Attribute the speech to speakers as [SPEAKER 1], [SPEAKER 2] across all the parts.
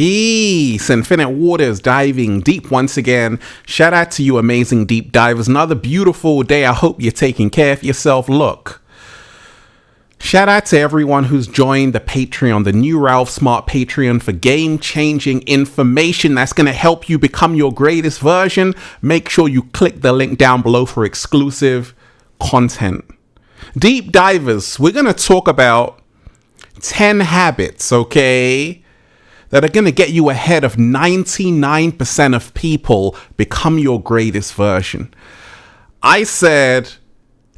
[SPEAKER 1] Peace. Infinite Waters diving deep once again. Shout out to you amazing deep divers. Another beautiful day. I hope you're taking care of yourself. Look, shout out to everyone who's joined the Patreon, the new Ralph Smart Patreon for game-changing information that's going to help you become your greatest version. Make sure you click the link down below for exclusive content. Deep divers, we're going to talk about 10 habits, okay, that are going to get you ahead of 99% of people. Become your greatest version. I said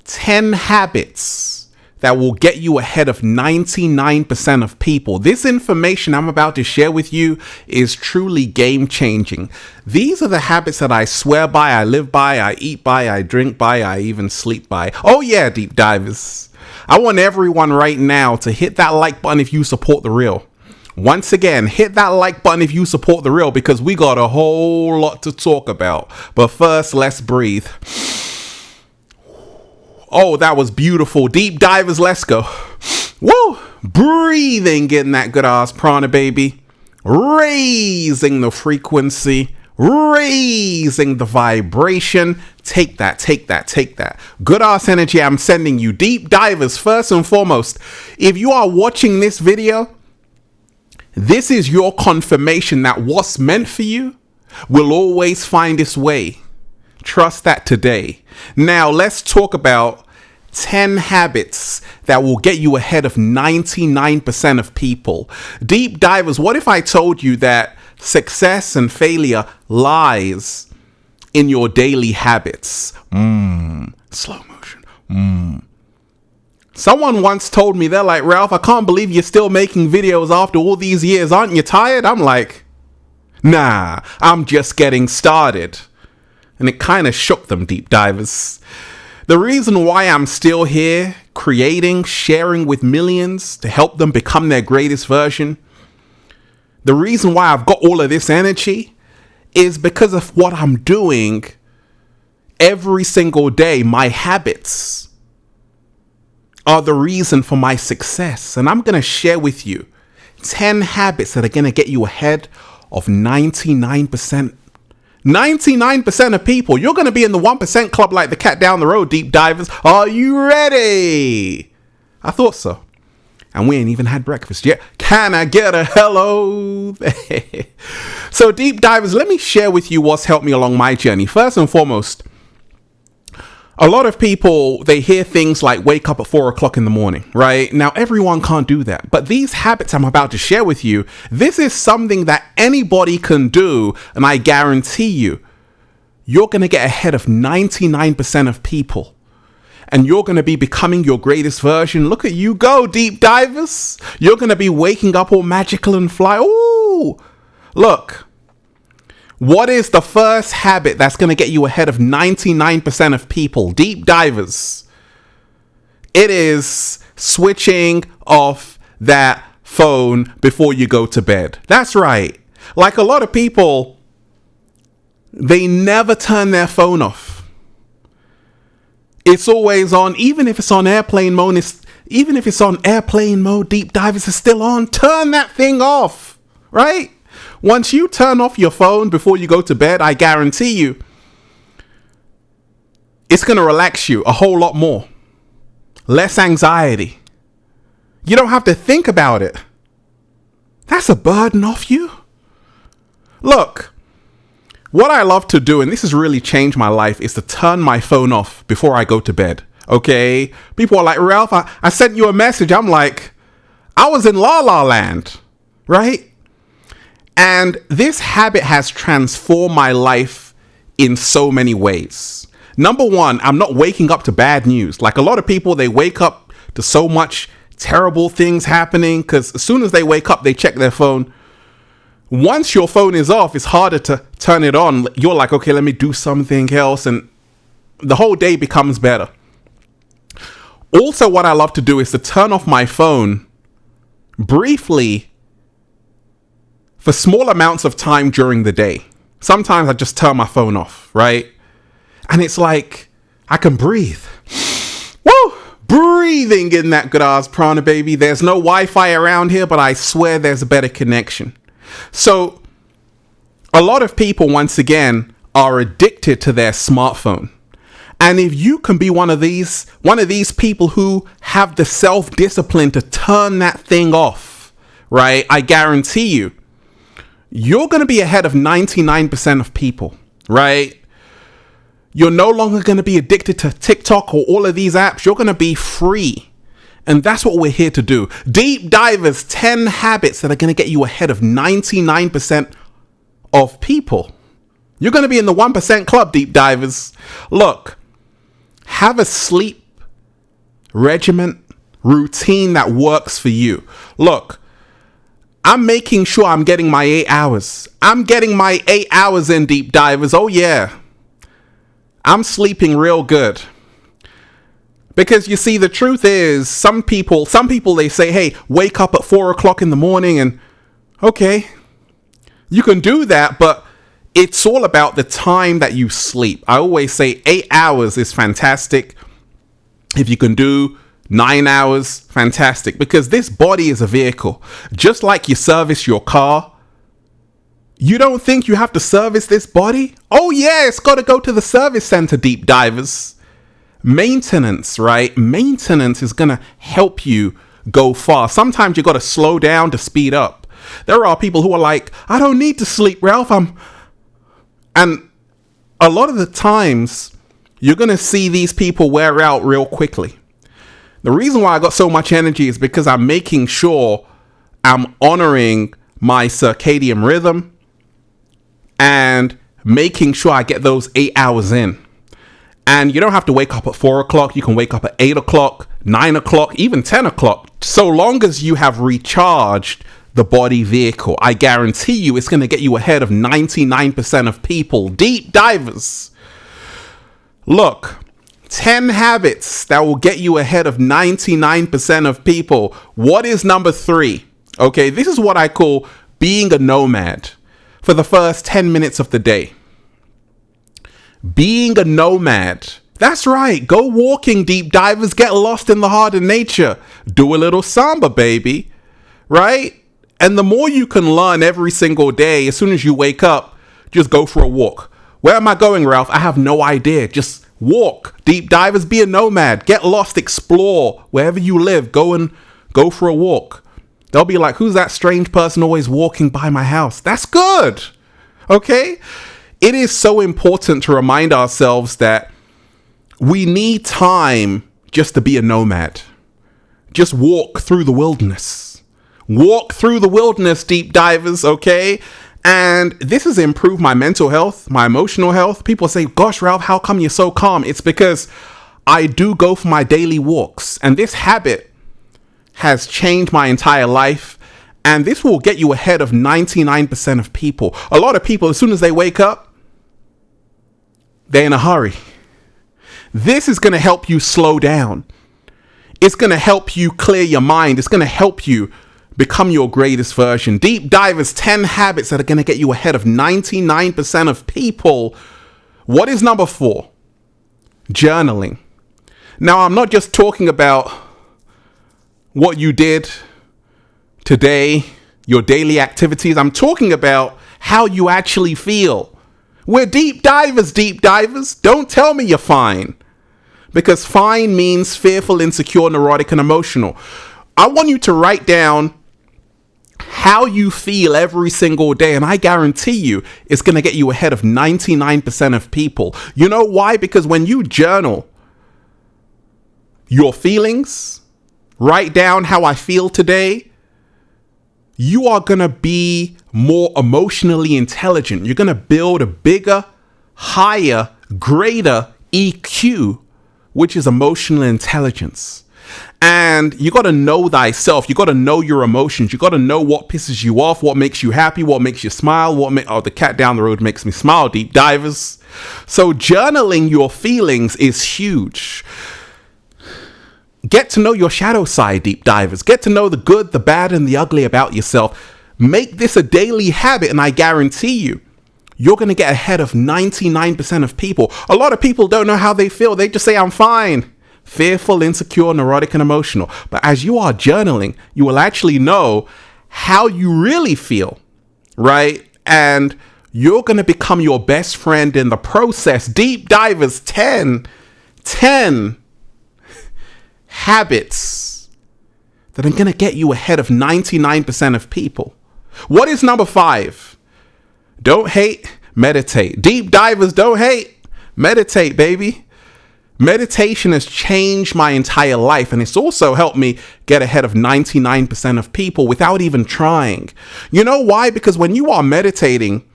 [SPEAKER 1] 10 habits that will get you ahead of 99% of people. This information I'm about to share with you is truly game-changing. These are the habits that I swear by, I live by, I eat by, I drink by, I even sleep by. Oh yeah, deep divers. I want everyone right now to hit that like button if you support the real. Once again, hit that like button if you support the real, because we got a whole lot to talk about. But first, let's breathe. Oh, that was beautiful. Deep divers, let's go. Woo! Breathing, getting that good ass prana, baby. Raising the frequency. Raising the vibration. Take that, take that, take that. Good ass energy I'm sending you. Deep divers, first and foremost, if you are watching this video, this is your confirmation that what's meant for you will always find its way. Trust that today. Now let's talk about 10 habits that will get you ahead of 99% of people. Deep divers, what if I told you that success and failure lies in your daily habits? Slow motion. Someone once told me, they're like, Ralph, I can't believe you're still making videos after all these years. Aren't you tired? I'm like, nah, I'm just getting started. And it kind of shook them, deep divers. The reason why I'm still here, creating, sharing with millions to help them become their greatest version, the reason why I've got all of this energy is because of what I'm doing every single day. My habits are the reason for my success. And I'm going to share with you 10 habits that are going to get you ahead of 99%. 99% of people. You're going to be in the 1% club like the cat down the road, deep divers. Are you ready? I thought so. And we ain't even had breakfast yet. Can I get a hello? So deep divers, let me share with you what's helped me along my journey. First and foremost, a lot of people, they hear things like wake up at 4 o'clock in the morning, right? Now, everyone can't do that. But these habits I'm about to share with you, this is something that anybody can do. And I guarantee you, you're going to get ahead of 99% of people. And you're going to be becoming your greatest version. Look at you go, deep divers. You're going to be waking up all magical and fly. Ooh, look. What is the first habit that's going to get you ahead of 99% of people? Deep divers. It is switching off that phone before you go to bed. That's right. Like a lot of people, they never turn their phone off. It's always on, even if it's on airplane mode. Even if it's on airplane mode, deep divers is still on. Turn that thing off, right? Once you turn off your phone before you go to bed, I guarantee you, it's going to relax you a whole lot more. Less anxiety. You don't have to think about it. That's a burden off you. Look, what I love to do, and this has really changed my life, is to turn my phone off before I go to bed. Okay? People are like, Ralph, I sent you a message. I'm like, I was in La La Land, right? And this habit has transformed my life in so many ways. Number one, I'm not waking up to bad news. Like a lot of people, they wake up to so much terrible things happening because as soon as they wake up, they check their phone. Once your phone is off, it's harder to turn it on. You're like, okay, let me do something else. And the whole day becomes better. Also, what I love to do is to turn off my phone briefly for small amounts of time during the day. Sometimes I just turn my phone off, right? And it's like, I can breathe. Woo! Breathing in that good ass prana, baby. There's no Wi-Fi around here, but I swear there's a better connection. So a lot of people, once again, are addicted to their smartphone. And if you can be one of these people who have the self-discipline to turn that thing off, right? I guarantee you're going to be ahead of 99% of people, right? You're no longer going to be addicted to TikTok or all of these apps. You're going to be free. And that's what we're here to do. Deep Divers, 10 habits that are going to get you ahead of 99% of people. You're going to be in the 1% club, Deep Divers. Look, have a sleep regimen, routine that works for you. Look, I'm making sure I'm getting my 8 hours. I'm getting my 8 hours in, Deep Divers. Oh yeah. I'm sleeping real good. Because you see, the truth is, some people they say, hey, wake up at 4 o'clock in the morning, and okay, you can do that, but it's all about the time that you sleep. I always say 8 hours is fantastic. If you can do 9 hours, fantastic. Because this body is a vehicle. Just like you service your car, you don't think you have to service this body? Oh yeah, it's got to go to the service center, Deep Divers. Maintenance, right? Maintenance is going to help you go far. Sometimes you got to slow down to speed up. There are people who are like, I don't need to sleep, Ralph. And a lot of the times, you're going to see these people wear out real quickly. The reason why I got so much energy is because I'm making sure I'm honoring my circadian rhythm and making sure I get those 8 hours in. And you don't have to wake up at 4 o'clock. You can wake up at 8 o'clock, 9 o'clock, even 10 o'clock. So long as you have recharged the body vehicle, I guarantee you it's going to get you ahead of 99% of people. Deep Divers. Look, 10 habits that will get you ahead of 99% of people. What is number 3? Okay, this is what I call being a nomad for the first 10 minutes of the day. Being a nomad. That's right. Go walking, Deep Divers. Get lost in the heart of nature. Do a little samba, baby. Right? And the more you can learn every single day, as soon as you wake up, just go for a walk. Where am I going, Ralph? I have no idea. Just walk. Deep Divers, be a nomad. Get lost, explore. Wherever you live, go for a walk. They'll be like, who's that strange person always walking by my house? That's good. Okay? It is so important to remind ourselves that we need time just to be a nomad. Just walk through the wilderness. Walk through the wilderness, Deep Divers, okay? And this has improved my mental health, my emotional health. People say, gosh, Ralph, how come you're so calm? It's because I do go for my daily walks. And this habit has changed my entire life. And this will get you ahead of 99% of people. A lot of people, as soon as they wake up, they're in a hurry. This is going to help you slow down. It's going to help you clear your mind. It's going to help you become your greatest version. Deep Divers, 10 habits that are going to get you ahead of 99% of people. What is number 4? Journaling. Now, I'm not just talking about what you did today, your daily activities. I'm talking about how you actually feel. We're Deep Divers, Deep Divers. Don't tell me you're fine. Because fine means fearful, insecure, neurotic, and emotional. I want you to write down how you feel every single day, and I guarantee you it's going to get you ahead of 99% of people. You know why? Because when you journal your feelings, write down how I feel today, you are going to be more emotionally intelligent. You're going to build a bigger, higher, greater EQ, which is emotional intelligence. And you got to know thyself. You got to know your emotions. You got to know what pisses you off, what makes you happy, what makes you smile, the cat down the road makes me smile, Deep Divers. So journaling your feelings is huge. Get to know your shadow side, Deep Divers. Get to know the good, the bad, and the ugly about yourself. Make this a daily habit, and I guarantee you're going to get ahead of 99% of people. A lot of people don't know how they feel. They just say, I'm fine. Fearful, insecure, neurotic, and emotional. But as you are journaling, you will actually know how you really feel. right? And you're going to become your best friend in the process. Deep divers, 10 habits that are going to get you ahead of 99% of people. What is number 5? Don't hate, meditate. Deep divers, don't hate, meditate, baby. Meditation has changed my entire life, and it's also helped me get ahead of 99% of people without even trying. You know why? Because when you are meditating,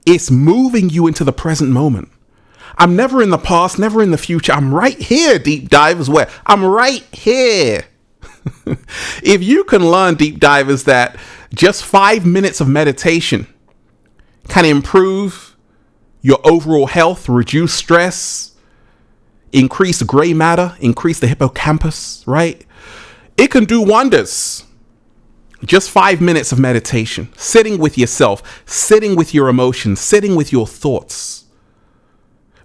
[SPEAKER 1] it's moving you into the present moment. I'm never in the past, never in the future. I'm right here, deep divers, where I'm right here. If you can learn, deep divers, that just 5 minutes of meditation can improve your overall health, reduce stress, increase gray matter, increase the hippocampus, right? It can do wonders. Just 5 minutes of meditation, sitting with yourself, sitting with your emotions, sitting with your thoughts,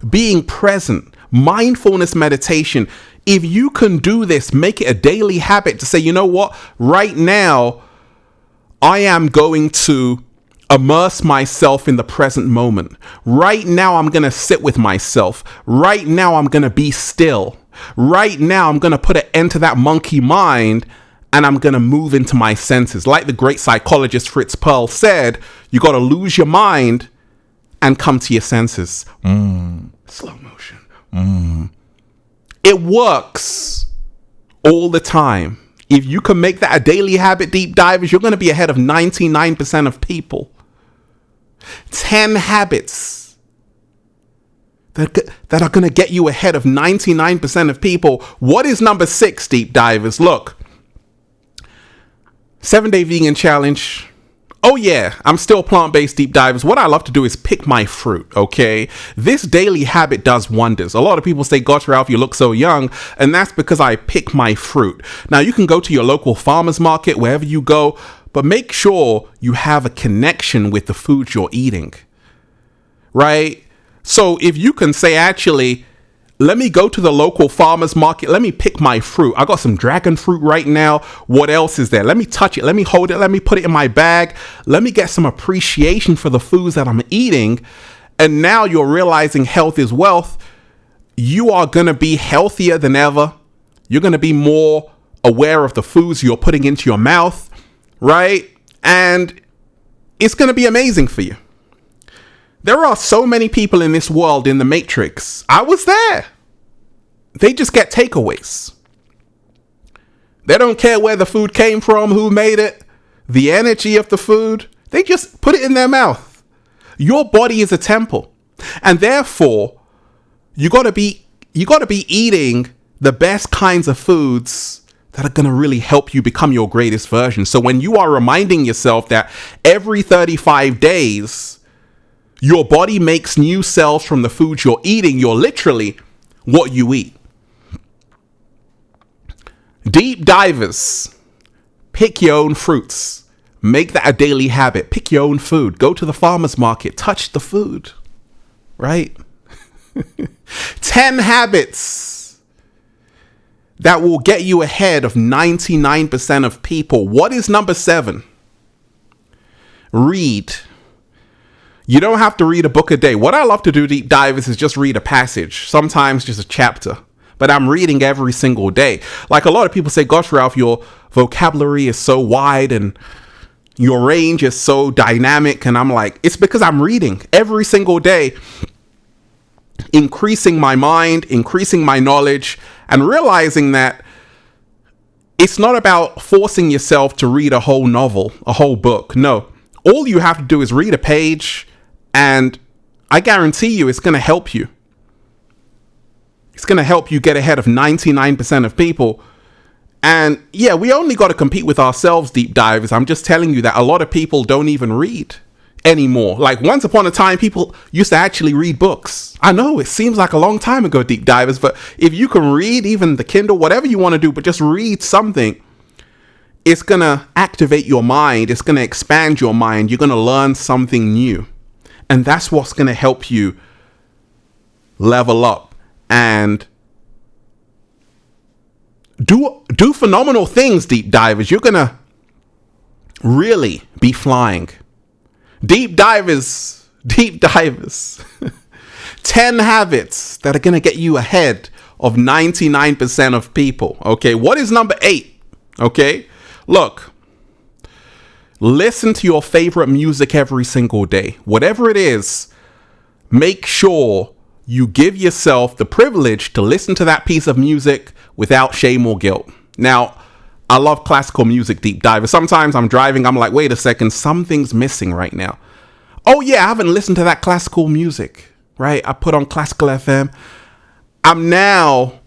[SPEAKER 1] being present, mindfulness meditation. If you can do this, make it a daily habit to say, you know what, right now, I am going to immerse myself in the present moment. Right now, I'm going to sit with myself. Right now, I'm going to be still. Right now, I'm going to put an end to that monkey mind, and I'm going to move into my senses. Like the great psychologist Fritz Perls said, you got to lose your mind and come to your senses. Slow motion. It works all the time. If you can make that a daily habit, deep divers, you're going to be ahead of 99% of people. 10 habits that are going to get you ahead of 99% of people. What is number 6, deep divers? Look, 7-day vegan challenge. Oh yeah, I'm still plant-based, deep divers. What I love to do is pick my fruit, okay? This daily habit does wonders. A lot of people say, gosh, Ralph, you look so young. And that's because I pick my fruit. Now, you can go to your local farmer's market, wherever you go, but make sure you have a connection with the food you're eating, right? So if you can say, actually, let me go to the local farmer's market. Let me pick my fruit. I got some dragon fruit right now. What else is there? Let me touch it. Let me hold it. Let me put it in my bag. Let me get some appreciation for the foods that I'm eating. And now you're realizing health is wealth. You are going to be healthier than ever. You're going to be more aware of the foods you're putting into your mouth, right? And it's going to be amazing for you. There are so many people in this world in the Matrix. I was there. They just get takeaways. They don't care where the food came from, who made it, the energy of the food. They just put it in their mouth. Your body is a temple. And therefore, you got to be eating the best kinds of foods that are going to really help you become your greatest version. So when you are reminding yourself that every 35 days, your body makes new cells from the food you're eating, you're literally what you eat. Deep divers, pick your own fruits. Make that a daily habit. Pick your own food. Go to the farmer's market. Touch the food, right? 10 habits that will get you ahead of 99% of people. What is number 7? Read. You don't have to read a book a day. What I love to do, deep divers, is just read a passage, sometimes just a chapter. But I'm reading every single day. Like a lot of people say, gosh, Ralph, your vocabulary is so wide and your range is so dynamic. And I'm like, it's because I'm reading every single day, increasing my mind, increasing my knowledge, and realizing that it's not about forcing yourself to read a whole novel, a whole book. No, all you have to do is read a page, and I guarantee you it's going to help you. It's going to help you get ahead of 99% of people. And yeah, we only got to compete with ourselves, deep divers. I'm just telling you that a lot of people don't even read anymore. Like once upon a time, people used to actually read books. I know it seems like a long time ago, deep divers, but if you can read even the Kindle, whatever you want to do, but just read something, it's going to activate your mind. It's going to expand your mind. You're going to learn something new. And that's what's going to help you level up and do phenomenal things, deep divers. You're going to really be flying. Deep divers. 10 habits that are going to get you ahead of 99% of people. Okay, what is number 8? Okay, look, listen to your favorite music every single day. Whatever it is, make sure you give yourself the privilege to listen to that piece of music without shame or guilt. Now, I love classical music, deep diver. Sometimes I'm driving, I'm like, wait a second, something's missing right now. Oh yeah, I haven't listened to that classical music, right? I put on classical FM. I'm now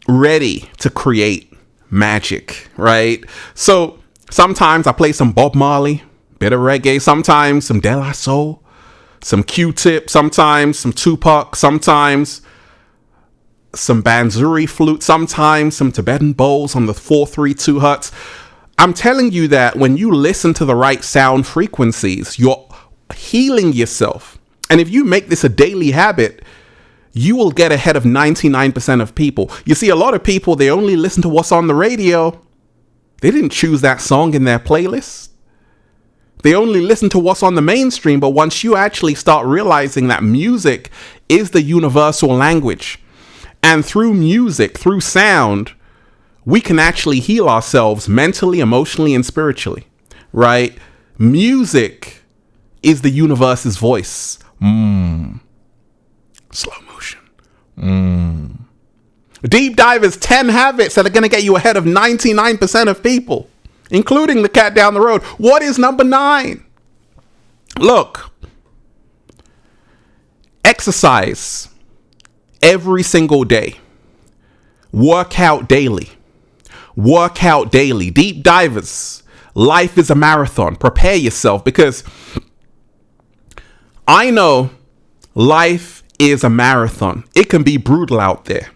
[SPEAKER 1] ready to create magic, right? So sometimes I play some Bob Marley, bit of reggae, sometimes some De La Soul, some Q-Tip, sometimes some Tupac, sometimes some Banzuri flute, sometimes some Tibetan bowls on the 432 Hertz. I'm telling you that when you listen to the right sound frequencies, you're healing yourself. And if you make this a daily habit, you will get ahead of 99% of people. You see, a lot of people, they only listen to what's on the radio. They didn't choose that song in their playlist. They only listen to what's on the mainstream. But once you actually start realizing that music is the universal language, and through music, through sound, we can actually heal ourselves mentally, emotionally, and spiritually, right? Music is the universe's voice. Slow motion. Deep Divers 10 habits that are going to get you ahead of 99% of people, including the cat down the road. What is number 9? Look, exercise every single day. Work out daily. Work out daily. Deep divers, life is a marathon. Prepare yourself, because I know life is a marathon. It can be brutal out there.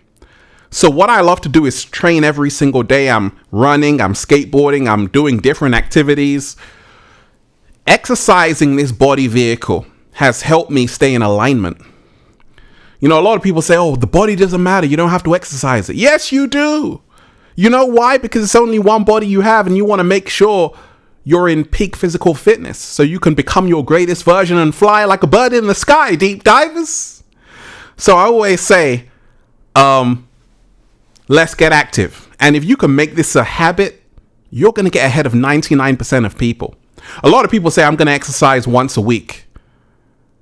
[SPEAKER 1] So what I love to do is train every single day. I'm running, I'm skateboarding, I'm doing different activities. Exercising this body vehicle has helped me stay in alignment. You know, a lot of people say, oh, the body doesn't matter, you don't have to exercise it. Yes, you do. You know why? Because it's only one body you have, and you want to make sure you're in peak physical fitness so you can become your greatest version and fly like a bird in the sky, deep divers. So I always say, let's get active. And if you can make this a habit, you're going to get ahead of 99% of people. A lot of people say, I'm going to exercise once a week.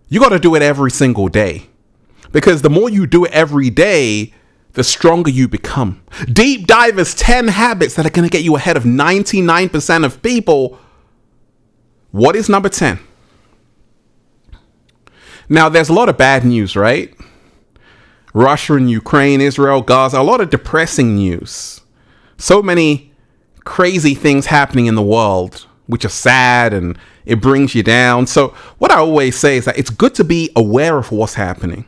[SPEAKER 1] You got to do it every single day, because the more you do it every day, the stronger you become. Deep Divers 10 habits that are going to get you ahead of 99% of people. What is number 10? Now, there's a lot of bad news, right? Russia and Ukraine, Israel, Gaza, a lot of depressing news. So many crazy things happening in the world, which are sad, and it brings you down. So what I always say is that it's good to be aware of what's happening.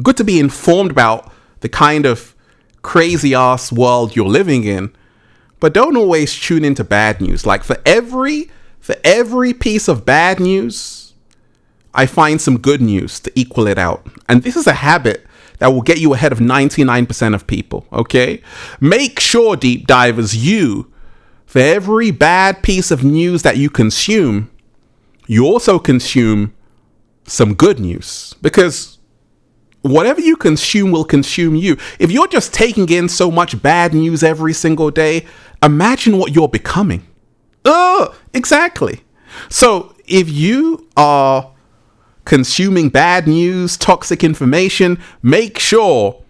[SPEAKER 1] Good to be informed about the kind of crazy ass world you're living in, but don't always tune into bad news. Like for every piece of bad news, I find some good news to equal it out. And this is a habit that will get you ahead of 99% of people, okay? Make sure, deep divers, for every bad piece of news that you consume, you also consume some good news, because whatever you consume will consume you. If you're just taking in so much bad news every single day, imagine what you're becoming. Exactly. So if you are consuming bad news, toxic information, make sure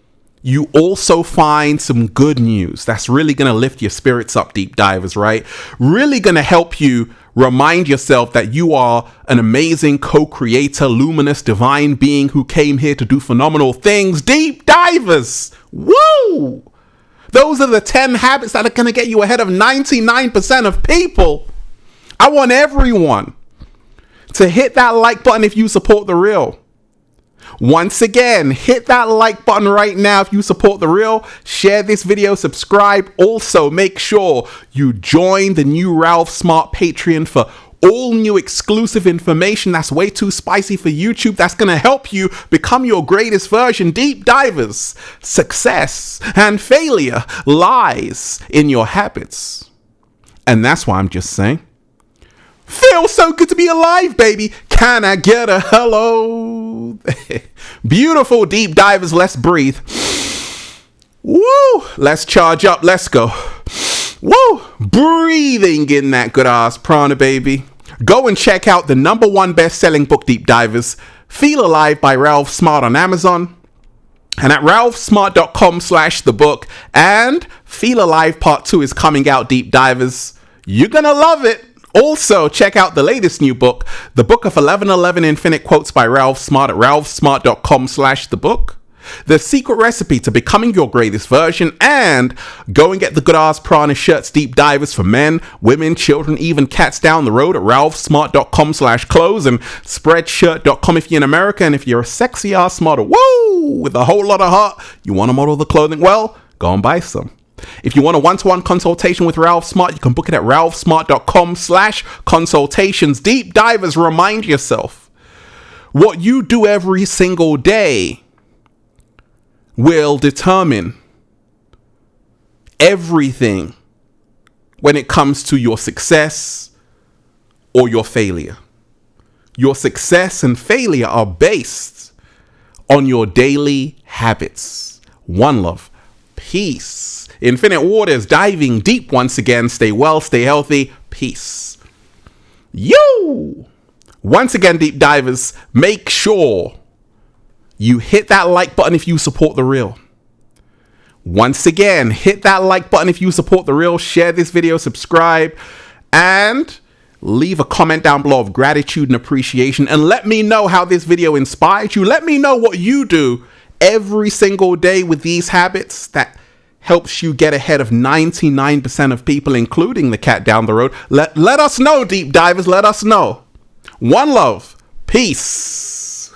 [SPEAKER 1] you also find some good news that's really going to lift your spirits up, deep divers, right? Really going to help you remind yourself that you are an amazing co-creator, luminous, divine being who came here to do phenomenal things. Deep divers! Woo! Those are the 10 habits that are going to get you ahead of 99% of people. I want everyone to hit that like button if you support The Real. Once again, hit that like button right now if you support The Real. Share this video, subscribe. Also, make sure you join the new Ralph Smart Patreon for all new exclusive information that's way too spicy for YouTube. That's going to help you become your greatest version. Deep divers, success and failure lies in your habits. And that's why I'm just saying, feels so good to be alive, baby. Can I get a hello? Beautiful deep divers, let's breathe. Woo! Let's charge up, let's go. Woo! Breathing in that good ass prana, baby. Go and check out the #1 best-selling book, Deep Divers, Feel Alive by Ralph Smart on Amazon. And at ralphsmart.com/thebook. And Feel Alive Part 2 is coming out, Deep Divers. You're gonna love it. Also, check out the latest new book, The Book of 1111 Infinite Quotes by Ralph Smart at ralphsmart.com/thebook. The secret recipe to becoming your greatest version, and go and get the good ass prana shirts, Deep Divers, for men, women, children, even cats down the road at ralphsmart.com/clothes and spreadshirt.com if you're in America. And if you're a sexy ass model, woo, with a whole lot of heart, you want to model the clothing, well, go and buy some. If you want a one-to-one consultation with Ralph Smart, you can book it at ralphsmart.com/consultations. Deep Divers, remind yourself, what you do every single day will determine everything when it comes to your success or your failure. Your success and failure are based on your daily habits. One love. Peace. Infinite Waters, diving deep once again. Stay well, stay healthy. Peace. Yo! Once again, Deep Divers, make sure you hit that like button if you support the real. Once again, hit that like button if you support the real. Share this video, subscribe, and leave a comment down below of gratitude and appreciation. And let me know how this video inspired you. Let me know what you do every single day with these habits that helps you get ahead of 99% of people, including the cat down the road. Let us know, Deep Divers. Let us know. One love. Peace.